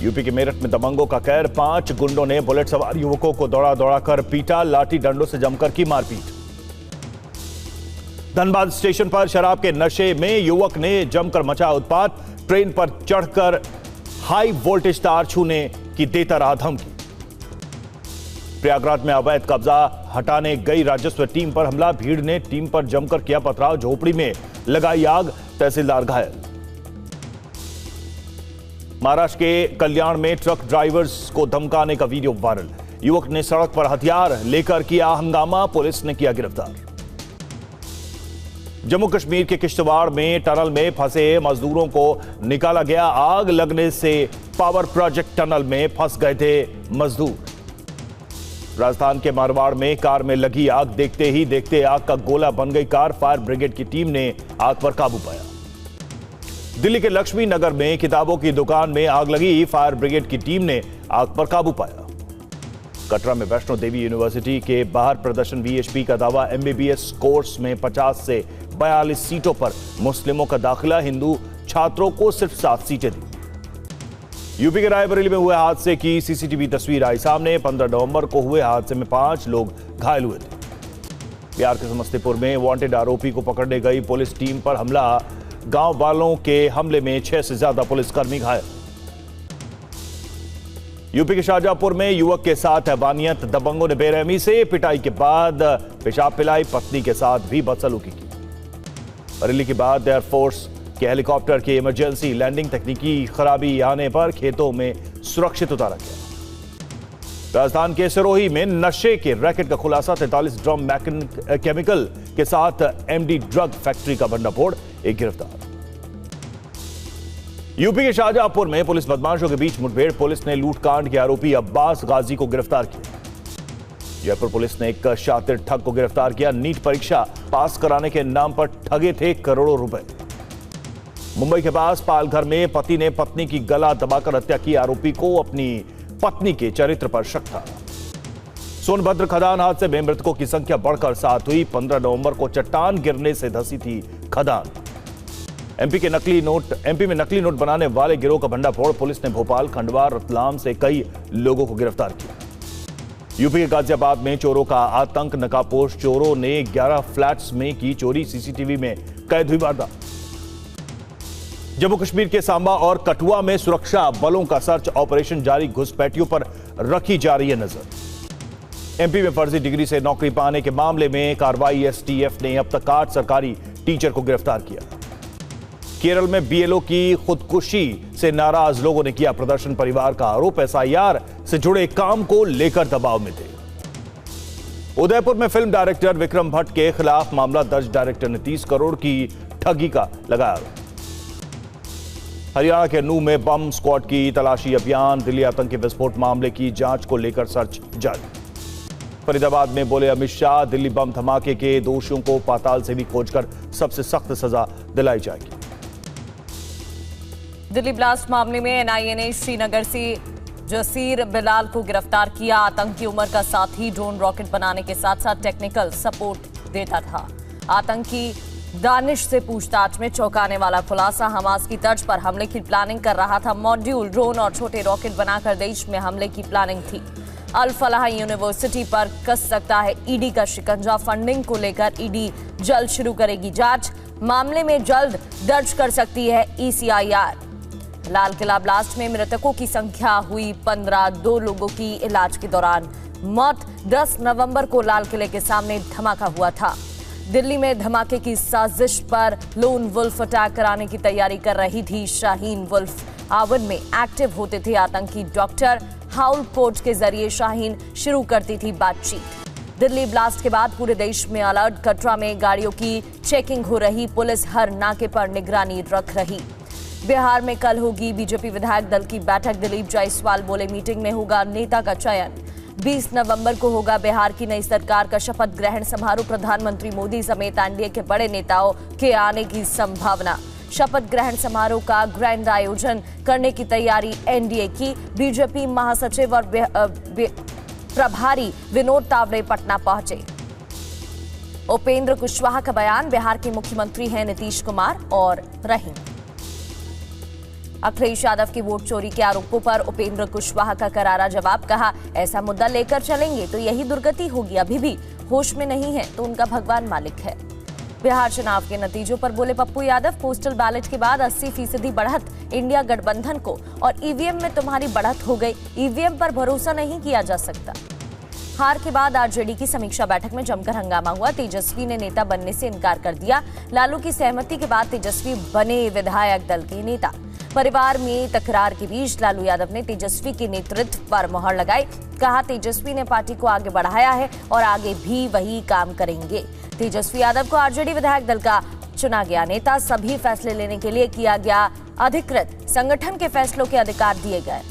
UP के मेरठ में दबंगों का कहर, 5 गुंडों ने बुलेट सवार युवकों को दौड़ा दौड़ा कर पीटा, लाठी डंडों से जमकर की मारपीट। धनबाद स्टेशन पर शराब के नशे में युवक ने जमकर मचाया उत्पात, ट्रेन पर चढ़कर हाई वोल्टेज तार छूने की देता रहा धमकी। प्रयागराज में अवैध कब्जा हटाने गई राजस्व टीम पर हमला, भीड़ ने टीम पर जमकर किया पथराव, झोपड़ी में लगाई आग, तहसीलदार घायल। महाराष्ट्र के कल्याण में ट्रक ड्राइवर्स को धमकाने का वीडियो वायरल, युवक ने सड़क पर हथियार लेकर किया हंगामा, पुलिस ने किया गिरफ्तार। जम्मू कश्मीर के किश्तवाड़ में टनल में फंसे मजदूरों को निकाला गया, आग लगने से पावर प्रोजेक्ट टनल में फंस गए थे मजदूर। राजस्थान के मारवाड़ में कार में लगी आग, देखते ही देखते आग का गोला बन गई कार, फायर ब्रिगेड की टीम ने आग पर काबू पाया। दिल्ली के लक्ष्मी नगर में किताबों की दुकान में आग लगी, फायर ब्रिगेड की टीम ने आग पर काबू पाया। कटरा में वैष्णो देवी यूनिवर्सिटी के बाहर प्रदर्शन, वीएचपी का दावा, एमबीबीएस कोर्स में 50 से 42 सीटों पर मुस्लिमों का दाखिला, हिंदू छात्रों को सिर्फ 7 सीटें दी। यूपी के रायबरेली में हुए हादसे की सीसीटीवी तस्वीर आई सामने, 15 नवंबर को हुए हादसे में 5 लोग घायल हुए थे। बिहार के समस्तीपुर में वांटेड आरोपी को पकड़ने गई पुलिस टीम पर हमला, गांव वालों के हमले में 6 से ज्यादा पुलिसकर्मी घायल। यूपी के शाहजहांपुर में युवक के साथ हैवानियत, दबंगों ने बेरहमी से पिटाई के बाद पेशाब पिलाई, पत्नी के साथ भी बदसलूकी की। बरेली के बाद एयरफोर्स के हेलीकॉप्टर की इमरजेंसी लैंडिंग, तकनीकी खराबी आने पर खेतों में सुरक्षित उतारा गया। राजस्थान के सिरोही में नशे के रैकेट का खुलासा, 43 ड्रम केमिकल के साथ एमडी ड्रग फैक्ट्री का भंडाफोड़, एक गिरफ्तार। यूपी के शाहजहांपुर में पुलिस बदमाशों के बीच मुठभेड़, पुलिस ने लूटकांड के आरोपी अब्बास गाजी को गिरफ्तार किया। जयपुर पुलिस ने एक शातिर ठग को गिरफ्तार किया, नीट परीक्षा पास कराने के नाम पर ठगे थे करोड़ों रुपए। मुंबई के पास पालघर में पति ने पत्नी की गला दबाकर हत्या की, आरोपी को अपनी पत्नी के चरित्र पर शक था। सोनभद्र खदान हादसे में मृतकों की संख्या बढ़कर 7 हुई, 15 नवंबर को चट्टान गिरने से धंसी थी खदान। एमपी में नकली नोट बनाने वाले गिरोह का भंडाफोड़, पुलिस ने भोपाल, खंडवा, रतलाम से कई लोगों को गिरफ्तार किया। यूपी के गाजियाबाद में चोरों का आतंक, नकाबपोश चोरों ने 11 फ्लैट्स में की चोरी, सीसीटीवी में कैद हुई वारदात। जम्मू कश्मीर के सांबा और कठुआ में सुरक्षा बलों का सर्च ऑपरेशन जारी, घुसपैठियों पर रखी जा रही है नजर। एमपी में फर्जी डिग्री से नौकरी पाने के मामले में कार्रवाई, एसटीएफ ने अब तक 8 सरकारी टीचर को गिरफ्तार किया। केरल में बीएलओ की खुदकुशी से नाराज लोगों ने किया प्रदर्शन, परिवार का आरोप एसआईआर से जुड़े काम को लेकर दबाव में थे। उदयपुर में फिल्म डायरेक्टर विक्रम भट्ट के खिलाफ मामला दर्ज, डायरेक्टर ने 30 करोड़ की ठगी का लगाया आरोप। हरियाणा के नूह में बम स्क्वाड की तलाशी अभियान, दिल्ली आतंकी विस्फोट मामले की जांच को लेकर सर्च जारी। फरीदाबाद में बोले अमित शाह, दिल्ली बम धमाके के दोषियों को पाताल से भी खोजकर सबसे सख्त सजा दिलाई जाएगी। दिल्ली ब्लास्ट मामले में एनआईए ने श्रीनगर से जसीर बिलाल को गिरफ्तार किया, आतंकी उमर का साथी, ड्रोन रॉकेट बनाने के साथ साथ टेक्निकल सपोर्ट देता था। आतंकी दानिश से पूछताछ में चौंकाने वाला खुलासा, हमास की तर्ज पर हमले की प्लानिंग कर रहा था, मॉड्यूल, ड्रोन और छोटे रॉकेट बनाकर देश में हमले की प्लानिंग थी। अल फलाह यूनिवर्सिटी पर कस सकता है ईडी का शिकंजा, फंडिंग को लेकर ईडी जल्द शुरू करेगी जांच, मामले में जल्द दर्ज कर सकती है ईसीआईआर। लाल किला ब्लास्ट में मृतकों की संख्या हुई 15, 2 लोगों की इलाज के दौरान मौत। 10 नवंबर को लाल किले के सामने धमाका हुआ था। दिल्ली में धमाके की साजिश पर लोन वुल्फ अटैक कराने की तैयारी कर रही थी शाहीन वुल्फ। आवन में एक्टिव होते थे आतंकी डॉक्टर, हाउल कोड के जरिए शाहीन शुरू करती थी बातचीत। दिल्ली ब्लास्ट के बाद पूरे देश में अलर्ट, कटरा में गाड़ियों की चेकिंग हो रही, पुलिस हर नाके पर निगरानी रख रही। बिहार में कल होगी बीजेपी विधायक दल की बैठक, दिलीप जायसवाल बोले मीटिंग में होगा नेता का चयन। 20 नवंबर को होगा बिहार की नई सरकार का शपथ ग्रहण समारोह, प्रधानमंत्री मोदी समेत एनडीए के बड़े नेताओं के आने की संभावना। शपथ ग्रहण समारोह का ग्रैंड आयोजन करने की तैयारी एनडीए की। बीजेपी महासचिव और प्रभारी विनोद तावड़े पटना पहुंचे। उपेंद्र कुशवाहा का बयान, बिहार के मुख्यमंत्री हैं नीतीश कुमार और रहेंगे। अखिलेश यादव के वोट चोरी के आरोपों पर उपेंद्र कुशवाहा का करारा जवाब, कहा ऐसा मुद्दा लेकर चलेंगे तो यही दुर्गति होगी, अभी भी होश में नहीं है तो उनका भगवान मालिक है। बिहार चुनाव के नतीजों पर बोले पप्पू यादव, पोस्टल बैलेट के बाद 80% बढ़त इंडिया गठबंधन को और ईवीएम में तुम्हारी बढ़त हो गई, ईवीएम पर भरोसा नहीं किया जा सकता। हार के बाद आरजेडी की समीक्षा बैठक में जमकर हंगामा हुआ, तेजस्वी ने नेता बनने से इनकार कर दिया। लालू की सहमति के बाद तेजस्वी बने विधायक दल के नेता। परिवार में तकरार के बीच लालू यादव ने तेजस्वी के नेतृत्व पर मोहर लगाई, कहा तेजस्वी ने पार्टी को आगे बढ़ाया है और आगे भी वही काम करेंगे। तेजस्वी यादव को आरजेडी विधायक दल का चुना गया नेता, सभी फैसले लेने के लिए किया गया अधिकृत, संगठन के फैसलों के अधिकार दिए गए।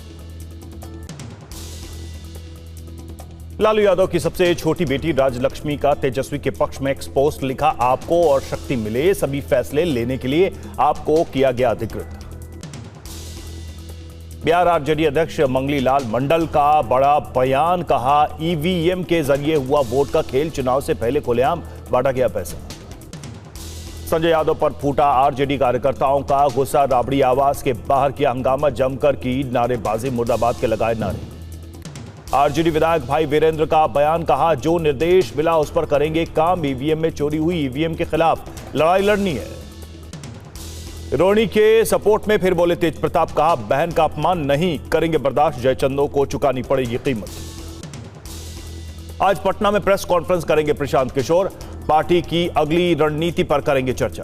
लालू यादव की सबसे छोटी बेटी राजलक्ष्मी का तेजस्वी के पक्ष में एक्सपोस्ट लिखा, आपको और शक्ति मिले, सभी फैसले लेने के लिए आपको किया गया अधिकृत। बिहार आरजेडी अध्यक्ष मंगली लाल मंडल का बड़ा बयान, कहा ईवीएम के जरिए हुआ वोट का खेल, चुनाव से पहले खुलेआम बांटा गया पैसा। संजय यादव पर फूटा आरजेडी कार्यकर्ताओं का गुस्सा, राबड़ी आवास के बाहर किया हंगामा, जमकर की नारेबाजी, मुर्दाबाद के लगाए नारे। आरजेडी विधायक भाई वीरेंद्र का बयान, कहा जो निर्देश मिला उस पर करेंगे काम, ईवीएम में चोरी हुई, ईवीएम के खिलाफ लड़ाई लड़नी है। रोनी के सपोर्ट में फिर बोले तेज प्रताप, कहा बहन का अपमान नहीं करेंगे बर्दाश्त, जयचंदों को चुकानी पड़ेगी कीमत। आज पटना में प्रेस कॉन्फ्रेंस करेंगे प्रशांत किशोर, पार्टी की अगली रणनीति पर करेंगे चर्चा।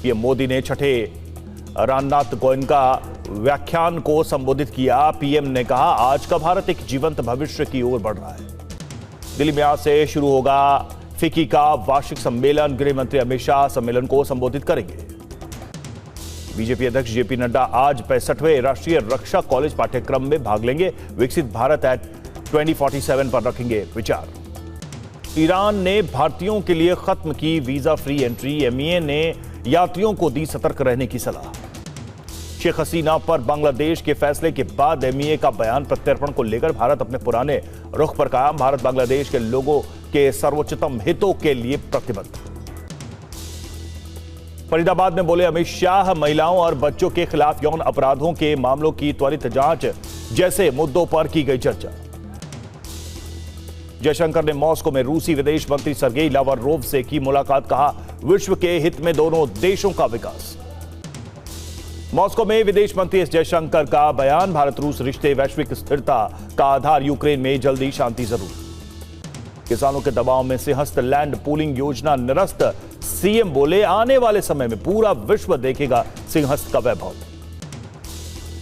पीएम मोदी ने छठे रामनाथ गोयनका व्याख्यान को संबोधित किया। पीएम ने कहा आज का भारत एक जीवंत भविष्य की ओर बढ़ रहा है। दिल्ली में आज से शुरू होगा फिक्की का वार्षिक सम्मेलन, गृह मंत्री अमित शाह सम्मेलन को संबोधित करेंगे। बीजेपी अध्यक्ष जेपी नड्डा आज 65वें राष्ट्रीय रक्षा कॉलेज पाठ्यक्रम में भाग लेंगे। विकसित भारत एट 2047 पर रखेंगे विचार। ईरान ने भारतीयों के लिए खत्म की वीजा फ्री एंट्री, एमईए ने यात्रियों को दी सतर्क रहने की सलाह। शेख हसीना पर बांग्लादेश के फैसले के बाद एमईए का बयान, प्रत्यर्पण को लेकर भारत अपने पुराने रुख पर कायम, भारत बांग्लादेश के लोगों के सर्वोच्चतम हितों के लिए प्रतिबद्ध। फरीदाबाद में बोले अमित शाह, महिलाओं और बच्चों के खिलाफ यौन अपराधों के मामलों की त्वरित जांच जैसे मुद्दों पर की गई चर्चा। जयशंकर ने मॉस्को में रूसी विदेश मंत्री सर्गेई लावरोव से की मुलाकात, कहा विश्व के हित में दोनों देशों का विकास। मॉस्को में विदेश मंत्री एस जयशंकर का बयान, भारत रूस रिश्ते वैश्विक स्थिरता का आधार, यूक्रेन में जल्दी शांति जरूर। किसानों के दबाव में सिंहस्थ लैंड पूलिंग योजना निरस्त, सीएम बोले आने वाले समय में पूरा विश्व देखेगा सिंहस्थ का वैभव।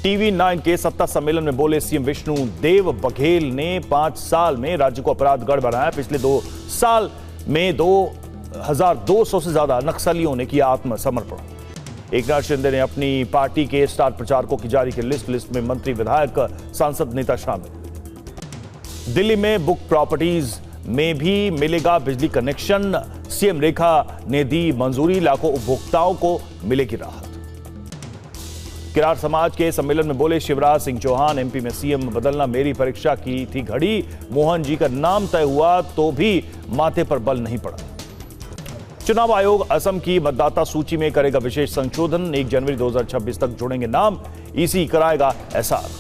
टीवी 9 के सत्ता सम्मेलन में बोले सीएम विष्णु देव बघेल ने 5 साल में राज्य को अपराध गढ़ बनाया। पिछले 2 साल में 2200 से ज्यादा नक्सलियों ने किया आत्मसमर्पण। एकनाथ शिंदे ने अपनी पार्टी के स्टार प्रचारकों की जारी की लिस्ट में मंत्री, विधायक, सांसद, नेता शामिल। दिल्ली में बुक प्रॉपर्टीज में भी मिलेगा बिजली कनेक्शन, सीएम रेखा ने दी मंजूरी, लाखों उपभोक्ताओं को मिलेगी राहत। किरार समाज के सम्मेलन में बोले शिवराज सिंह चौहान, एमपी में सीएम बदलना मेरी परीक्षा की थी घड़ी, मोहन जी का नाम तय हुआ तो भी माथे पर बल नहीं पड़ा। चुनाव आयोग असम की मतदाता सूची में करेगा विशेष संशोधन, 1 जनवरी 2026 तक जुड़ेंगे नाम, ईसी कराएगा एसआर।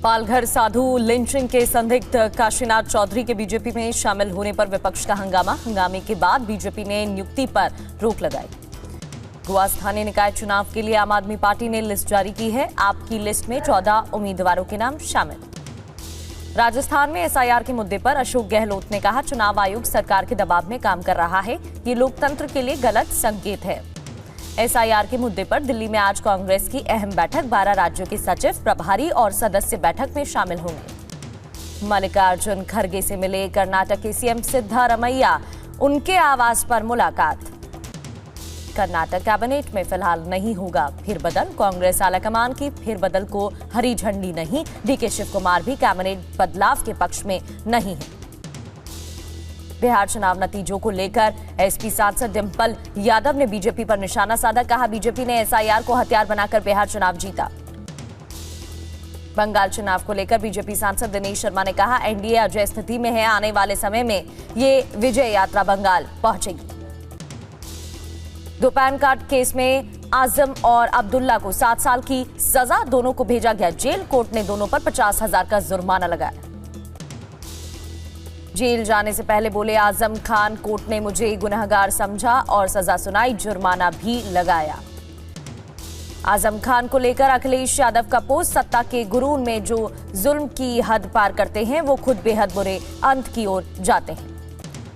पालघर साधु लिंचिंग के संदिग्ध काशीनाथ चौधरी के बीजेपी में शामिल होने पर विपक्ष का हंगामा, हंगामे के बाद बीजेपी ने नियुक्ति पर रोक लगाई। गोवा स्थानीय निकाय चुनाव के लिए आम आदमी पार्टी ने लिस्ट जारी की है, आपकी लिस्ट में 14 उम्मीदवारों के नाम शामिल। राजस्थान में एसआईआर के मुद्दे पर अशोक गहलोत ने कहा चुनाव आयोग सरकार के दबाव में काम कर रहा है, ये लोकतंत्र के लिए गलत संकेत है। एसआईआर के मुद्दे पर दिल्ली में आज कांग्रेस की अहम बैठक, 12 राज्यों के सचिव, प्रभारी और सदस्य बैठक में शामिल होंगे। मल्लिकार्जुन खड़गे से मिले कर्नाटक के सीएम सिद्धारमैया, उनके आवास पर मुलाकात। कर्नाटक कैबिनेट में फिलहाल नहीं होगा फेरबदल, कांग्रेस आलाकमान की फेरबदल को हरी झंडी नहीं, डीके शिव कुमार भी कैबिनेट बदलाव के पक्ष में नहीं है। बिहार चुनाव नतीजों को लेकर एसपी सांसद डिंपल यादव ने बीजेपी पर निशाना साधा, कहा बीजेपी ने एसआईआर को हथियार बनाकर बिहार चुनाव जीता। बंगाल चुनाव को लेकर बीजेपी सांसद दिनेश शर्मा ने कहा एनडीए अजय स्थिति में है, आने वाले समय में ये विजय यात्रा बंगाल पहुंचेगी। दो पैन कार्ड केस में आजम और अब्दुल्ला को 7 साल की सजा, दोनों को भेजा गया जेल। कोर्ट ने दोनों पर 50,000 का जुर्माना लगाया। जेल जाने से पहले बोले आजम खान, कोर्ट ने मुझे गुनहगार समझा और सजा सुनाई, जुर्माना भी लगाया। आजम खान को लेकर अखिलेश यादव का पोस्ट, सत्ता के गुरूर में जो जुल्म की हद पार करते हैं वो खुद बेहद बुरे अंत की ओर जाते हैं।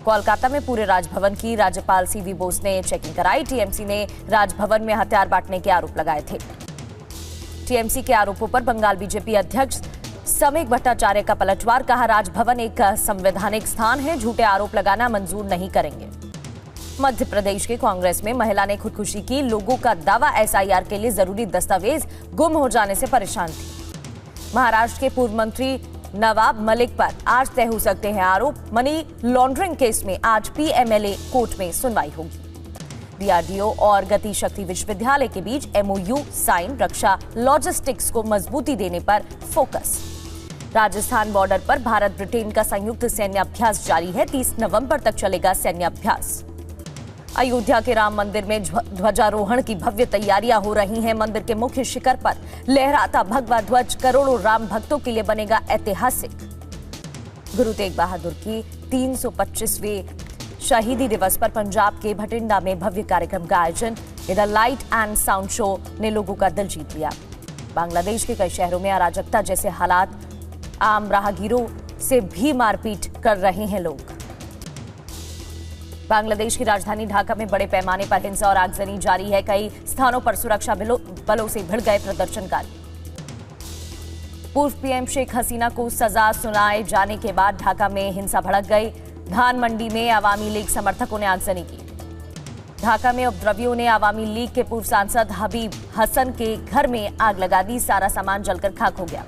कोलकाता में पूरे राजभवन की राज्यपाल सीवी बोस ने चेकिंग कराई। टीएमसी ने राजभवन में हथियार बांटने के आरोप लगाए थे। टीएमसी के आरोपों पर बंगाल बीजेपी अध्यक्ष समीक भट्टाचार्य का पलटवार, कहा राजभवन एक संवैधानिक स्थान है, झूठे आरोप लगाना मंजूर नहीं करेंगे। मध्य प्रदेश के कांग्रेस में महिला ने खुदकुशी की, लोगों का दावा एसआईआर के लिए जरूरी दस्तावेज गुम हो जाने से परेशान थी। महाराष्ट्र के पूर्व मंत्री नवाब मलिक पर आज तय हो सकते हैं आरोप। मनी लॉन्ड्रिंग केस में आज पीएमएलए कोर्ट में सुनवाई होगी। डीआरडीओ और गति शक्ति विश्वविद्यालय के बीच एमओयू साइन, रक्षा लॉजिस्टिक्स को मजबूती देने पर फोकस। राजस्थान बॉर्डर पर भारत ब्रिटेन का संयुक्त सैन्य अभ्यास जारी है। 30 नवंबर तक चलेगा सैन्य अभ्यास। अयोध्या के राम मंदिर में ध्वजारोहण की भव्य तैयारियां हो रही हैं। मंदिर के मुख्य शिखर पर लहराता भगवा ध्वज करोड़ों राम भक्तों के लिए बनेगा ऐतिहासिक। गुरु तेग बहादुर की 325वें शहीदी दिवस पर पंजाब के भटिंडा में भव्य कार्यक्रम का आयोजन। इधर लाइट एंड साउंड शो ने लोगों का दिल जीत लिया। बांग्लादेश के कई शहरों में अराजकता जैसे हालात, आम राहगीरों से भी मारपीट कर रहे हैं लोग। बांग्लादेश की राजधानी ढाका में बड़े पैमाने पर हिंसा और आगजनी जारी है। कई स्थानों पर सुरक्षा बलों से भिड़ गए प्रदर्शनकारी। पूर्व पीएम शेख हसीना को सजा सुनाए जाने के बाद ढाका में हिंसा भड़क गई। धान मंडी में अवामी लीग समर्थकों ने आगजनी की। ढाका में उपद्रवियों ने अवामी लीग के पूर्व सांसद हबीब हसन के घर में आग लगा दी। सारा सामान जलकर खाक हो गया।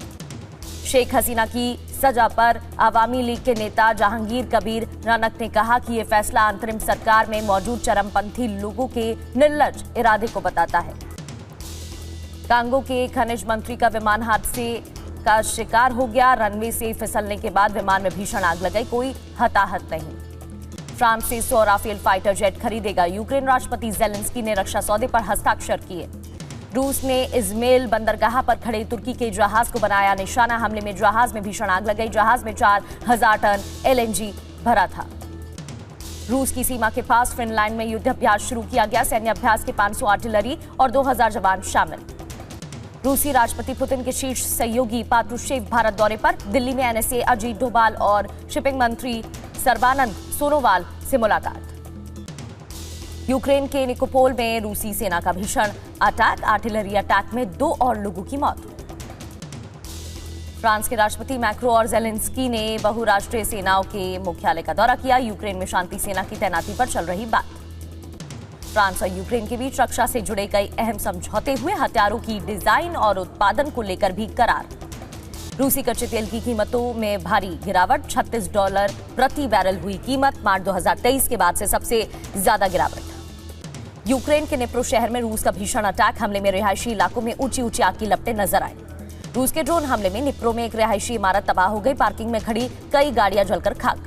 शेख हसीना की सजा पर अवामी लीग के नेता जहांगीर कबीर नानक ने कहा कि यह फैसला अंतरिम सरकार में मौजूद चरमपंथी लोगों के निर्लज्ज इरादे को बताता है। कांगो के खनिज मंत्री का विमान हादसे का शिकार हो गया। रनवे से फिसलने के बाद विमान में भीषण आग लग गई, कोई हताहत नहीं। फ्रांस से 100 राफेल फाइटर जेट खरीदेगा यूक्रेन। राष्ट्रपति जेलेंस्की ने रक्षा सौदे पर हस्ताक्षर किए। रूस ने इज़्मेल बंदरगाह पर खड़े तुर्की के जहाज को बनाया निशाना। हमले में जहाज में भीषण आग लग गई। जहाज में 4000 टन एलएनजी भरा था। रूस की सीमा के पास फिनलैंड में युद्ध अभ्यास शुरू किया गया। सैन्य अभ्यास के 500 आर्टिलरी और 2000 जवान शामिल। रूसी राष्ट्रपति पुतिन के शीर्ष सहयोगी पात्रुशेव भारत दौरे पर। दिल्ली में एनएसए अजीत डोभाल और शिपिंग मंत्री सर्बानंद सोनोवाल से मुलाकात। यूक्रेन के निकोपोल में रूसी सेना का भीषण अटैक। आर्टिलरी अटैक में 2 और लोगों की मौत। फ्रांस के राष्ट्रपति मैक्रो और जेलेंस्की ने बहुराष्ट्रीय सेनाओं के मुख्यालय का दौरा किया। यूक्रेन में शांति सेना की तैनाती पर चल रही बात। फ्रांस और यूक्रेन के बीच रक्षा से जुड़े कई अहम समझौते हुए। हथियारों की डिजाइन और उत्पादन को लेकर भी करार। रूसी कच्चे तेल की कीमतों में भारी गिरावट। $36 प्रति बैरल हुई कीमत। मार्च 2023 के बाद से सबसे ज्यादा गिरावट। यूक्रेन के निप्रो शहर में रूस का भीषण अटैक। हमले में रिहायशी इलाकों में ऊंची ऊंची आग की लपटें नजर आई। रूस के ड्रोन हमले में निप्रो में एक रिहायशी इमारत तबाह हो गई। पार्किंग में खड़ी कई गाड़ियां जलकर खाक।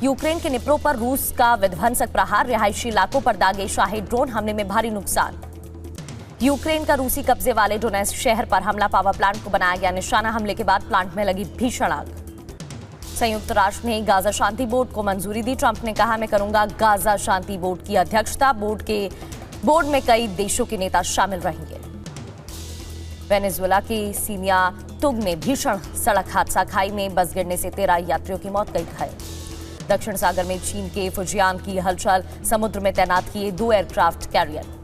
यूक्रेन के निप्रो पर रूस का विध्वंसक प्रहार। रिहायशी इलाकों पर दागे शाही ड्रोन हमले में भारी नुकसान। यूक्रेन का रूसी कब्जे वाले डोनेट्स्क शहर पर हमला। पावर प्लांट को बनाया गया निशाना। हमले के बाद प्लांट में लगी भीषण आग। संयुक्त राष्ट्र ने गाजा शांति बोर्ड को मंजूरी दी। ट्रंप ने कहा मैं करूंगा गाजा शांति बोर्ड की अध्यक्षता। बोर्ड में कई देशों के नेता शामिल रहेंगे। वेनेजुएला के सीनिया तुग में भीषण सड़क हादसा। खाई में बस गिरने से 13 यात्रियों की मौत, कई घायल। दक्षिण सागर में चीन के फुजियान की हलचल। समुद्र में तैनात किए 2 एयरक्राफ्ट कैरियर।